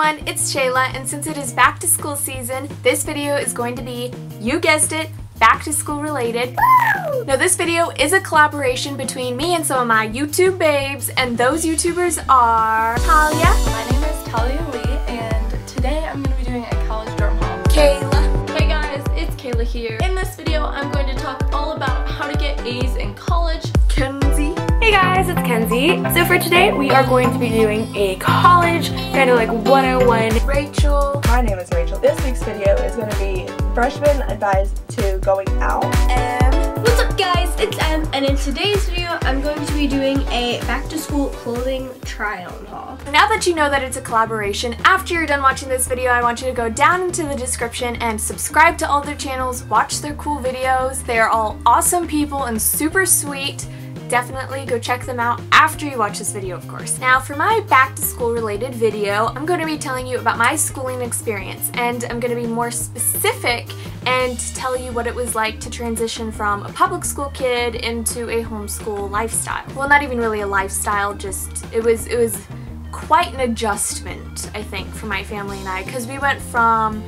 everyone, it's Shayla, and since it is back to school season, this video is going to be, you guessed it, back to school related. Woo! Now this video is a collaboration between me and some of my YouTube babes, and those YouTubers are Talia. My name is Talia Lee, and today I'm going to be doing a college dorm haul. Kayla. Hey guys, it's Kayla here. In this video, I'm going to talk all about how to get A's in college. Kenzie. Hey guys, it's Kenzie. So for today, we are going to be doing a college, kind of like 101. Rachel. My name is Rachel. This week's video is going to be freshmen advised to going out. What's up guys, it's Em, and in today's video I'm going to be doing a back to school clothing try-on haul. Now that you know that it's a collaboration, after you're done watching this video, I want you to go down into the description and subscribe to all their channels, watch their cool videos. They are all awesome people and super sweet. Definitely go check them out after you watch this video, of course. Now for my back to school related video, I'm going to be telling you about my schooling experience, and I'm going to be more specific and tell you what it was like to transition from a public school kid into a homeschool lifestyle. Well, not even really a lifestyle, just it was quite an adjustment, I think, for my family and I, because we went from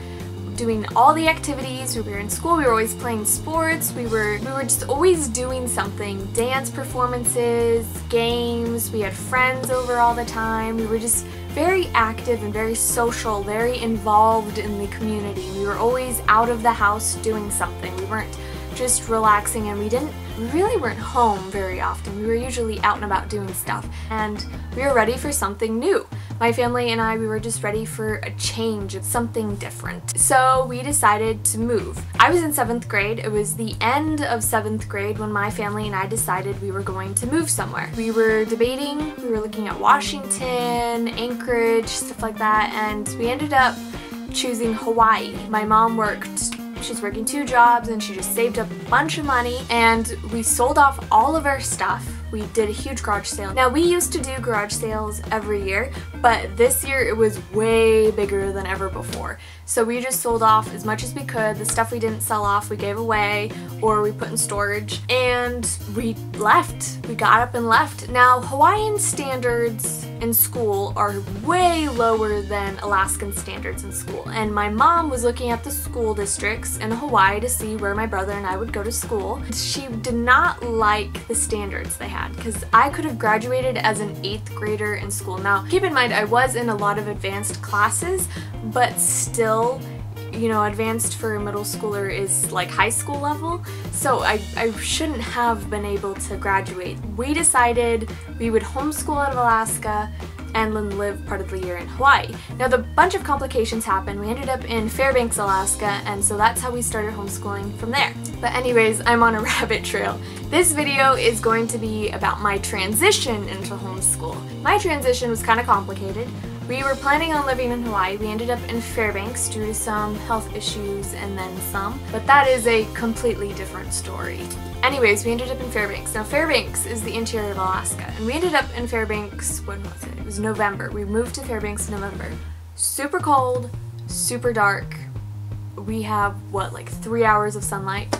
doing all the activities. We were in school, we were always playing sports, we were just always doing something. Dance performances, games, we had friends over all the time. We were just very active and very social, very involved in the community. We were always out of the house doing something. We weren't just relaxing, and we really weren't home very often. We were usually out and about doing stuff, and we were ready for something new. My family and I, we were just ready for a change, something different. So we decided to move. I was in 7th grade. It was the end of 7th grade when my family and I decided we were going to move somewhere. We were debating, we were looking at Washington, Anchorage, stuff like that, and we ended up choosing Hawaii. My mom she's working 2 jobs, and she just saved up a bunch of money, and we sold off all of our stuff. We did a huge garage sale. Now, we used to do garage sales every year, but this year it was way bigger than ever before. So we just sold off as much as we could. The stuff we didn't sell off, we gave away or we put in storage, and we left. We got up and left. Now, Hawaiian standards in school are way lower than Alaskan standards in school, and my mom was looking at the school districts in Hawaii to see where my brother and I would go to school. She did not like the standards they had, because I could have graduated as an 8th grader in school. Now, keep in mind, I was in a lot of advanced classes, but still, you know, advanced for a middle schooler is like high school level, so I shouldn't have been able to graduate. We decided we would homeschool out of Alaska and then live part of the year in Hawaii. Now, the bunch of complications happened. We ended up in Fairbanks, Alaska, and so that's how we started homeschooling from there. But anyways, I'm on a rabbit trail. This video is going to be about my transition into homeschool. My transition was kind of complicated. We were planning on living in Hawaii. We ended up in Fairbanks due to some health issues and then some, but that is a completely different story. Anyways, we ended up in Fairbanks. Now, Fairbanks is the interior of Alaska, and we ended up in Fairbanks, when was it? It was November. We moved to Fairbanks in November. Super cold, super dark. We have, what, like 3 hours of sunlight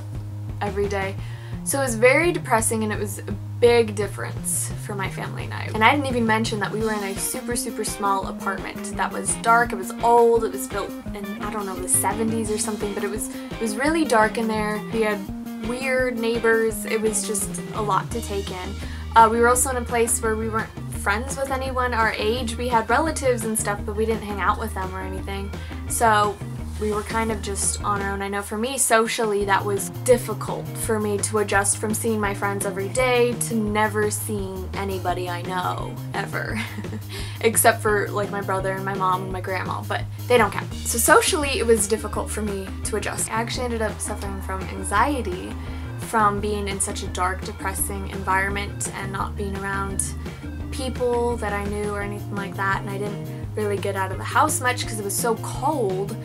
every day. So it was very depressing, and it was a big difference for my family and I. And I didn't even mention that we were in a super small apartment that was dark. It was old. It was built in, I don't know, the 70s or something, but it was really dark in there. We had weird neighbors. It was just a lot to take in. We were also in a place where we weren't friends with anyone our age. We had relatives and stuff, but we didn't hang out with them or anything. So we were kind of just on our own. I know for me, socially, that was difficult for me to adjust from seeing my friends every day to never seeing anybody I know, ever. Except for like my brother and my mom and my grandma, but they don't count. So socially, it was difficult for me to adjust. I actually ended up suffering from anxiety from being in such a dark, depressing environment and not being around people that I knew or anything like that, and I didn't really get out of the house much because it was so cold.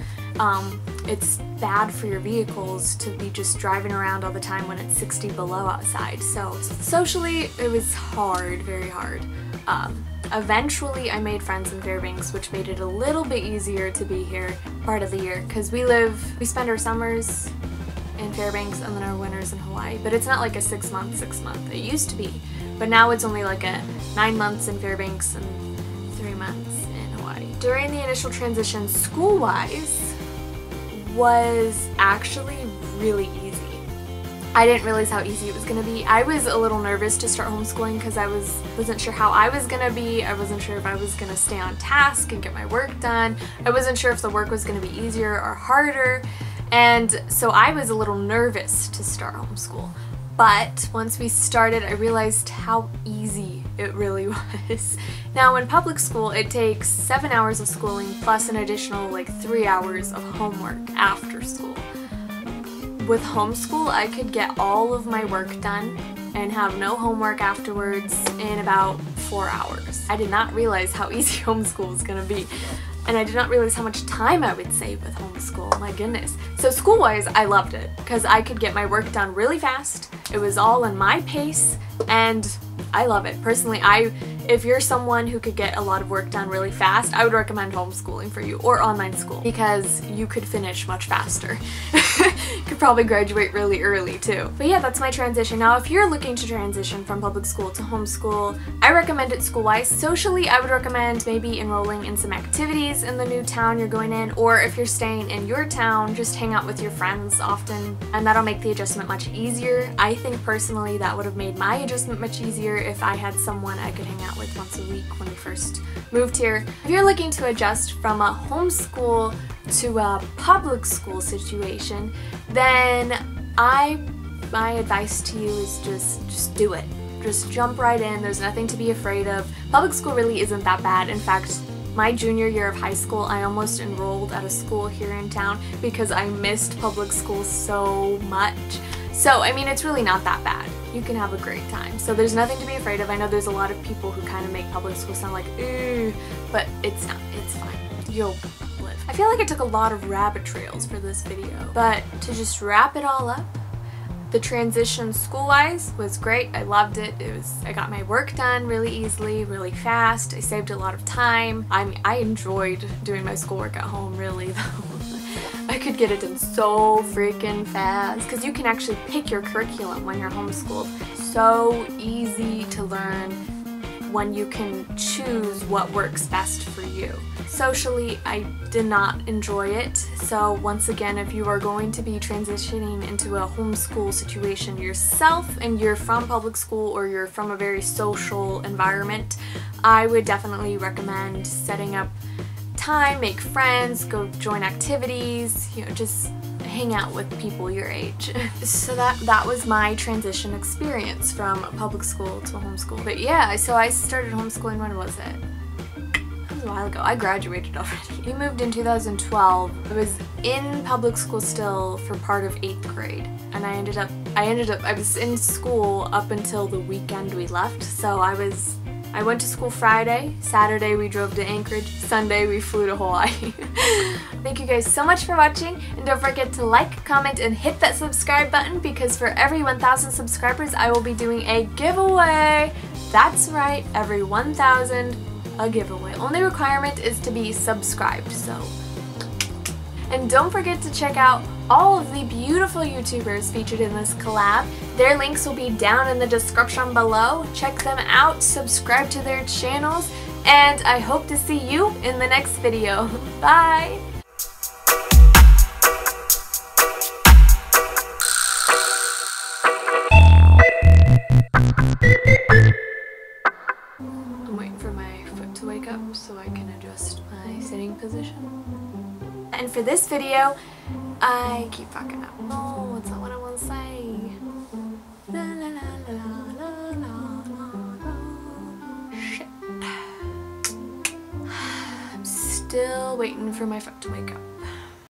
It's bad for your vehicles to be just driving around all the time when it's 60 below outside. So socially, it was hard, very hard. Eventually, I made friends in Fairbanks, which made it a little bit easier to be here part of the year, because we spend our summers in Fairbanks and then our winters in Hawaii. But it's not like a 6 month. It used to be, but now it's only like a 9 months in Fairbanks and 3 months in Hawaii. during the initial transition, school-wise, was actually really easy. I didn't realize how easy it was going to be. I was a little nervous to start homeschooling because I wasn't sure how I was going to be. I wasn't sure if I was going to stay on task and get my work done. I wasn't sure if the work was going to be easier or harder. And so I was a little nervous to start homeschool. But once we started, I realized how easy it really was. Now in public school, it takes 7 hours of schooling plus an additional like 3 hours of homework after school. With homeschool, I could get all of my work done and have no homework afterwards in about 4 hours. I did not realize how easy homeschool was gonna be. And I did not realize how much time I would save with homeschool, my goodness. So school-wise, I loved it because I could get my work done really fast. It was all in my pace and I love it. Personally, if you're someone who could get a lot of work done really fast, I would recommend homeschooling for you or online school because you could finish much faster. Could probably graduate really early too. But yeah, that's my transition. Now if you're looking to transition from public school to homeschool, I recommend it school-wise. Socially, I would recommend maybe enrolling in some activities in the new town you're going in, or if you're staying in your town, just hang out with your friends often, and that'll make the adjustment much easier. I think personally that would have made my adjustment much easier if I had someone I could hang out with once a week when we first moved here. If you're looking to adjust from a homeschool to a public school situation, then my advice to you is just do it. Just jump right in. There's nothing to be afraid of. Public school really isn't that bad. In fact, my junior year of high school, I almost enrolled at a school here in town because I missed public school so much. So, I mean, it's really not that bad. You can have a great time. So there's nothing to be afraid of. I know there's a lot of people who kind of make public school sound like, ooh, but it's not. It's fine. You'll live. I feel like I took a lot of rabbit trails for this video, but to just wrap it all up, the transition school-wise was great. I loved it. I got my work done really easily, really fast. I saved a lot of time. I enjoyed doing my schoolwork at home, really, though. I could get it done so freaking fast because you can actually pick your curriculum when you're homeschooled. So easy to learn when you can choose what works best for you. Socially, I did not enjoy it. So once again, if you are going to be transitioning into a homeschool situation yourself and you're from public school or you're from a very social environment, I would definitely recommend setting up time, make friends, go join activities, you know, just hang out with people your age. So that was my transition experience from public school to homeschool. But yeah, so I started homeschooling, when was it? It was a while ago. I graduated already. We moved in 2012. I was in public school still for part of 8th grade. And I was in school up until the weekend we left. So I went to school Friday, Saturday we drove to Anchorage, Sunday we flew to Hawaii. Thank you guys so much for watching, and don't forget to like, comment, and hit that subscribe button because for every 1,000 subscribers I will be doing a giveaway. That's right, every 1,000 a giveaway. Only requirement is to be subscribed, so. And don't forget to check out all of the beautiful YouTubers featured in this collab. Their links will be down in the description below. Check them out, subscribe to their channels, and I hope to see you in the next video. Bye! I'm waiting for my foot to wake up so I can adjust my sitting position. And for this video, I keep fucking up. Oh, that's not what I want to say. La, la, la, la, la, la, la. Shit. I'm still waiting for my foot to wake up.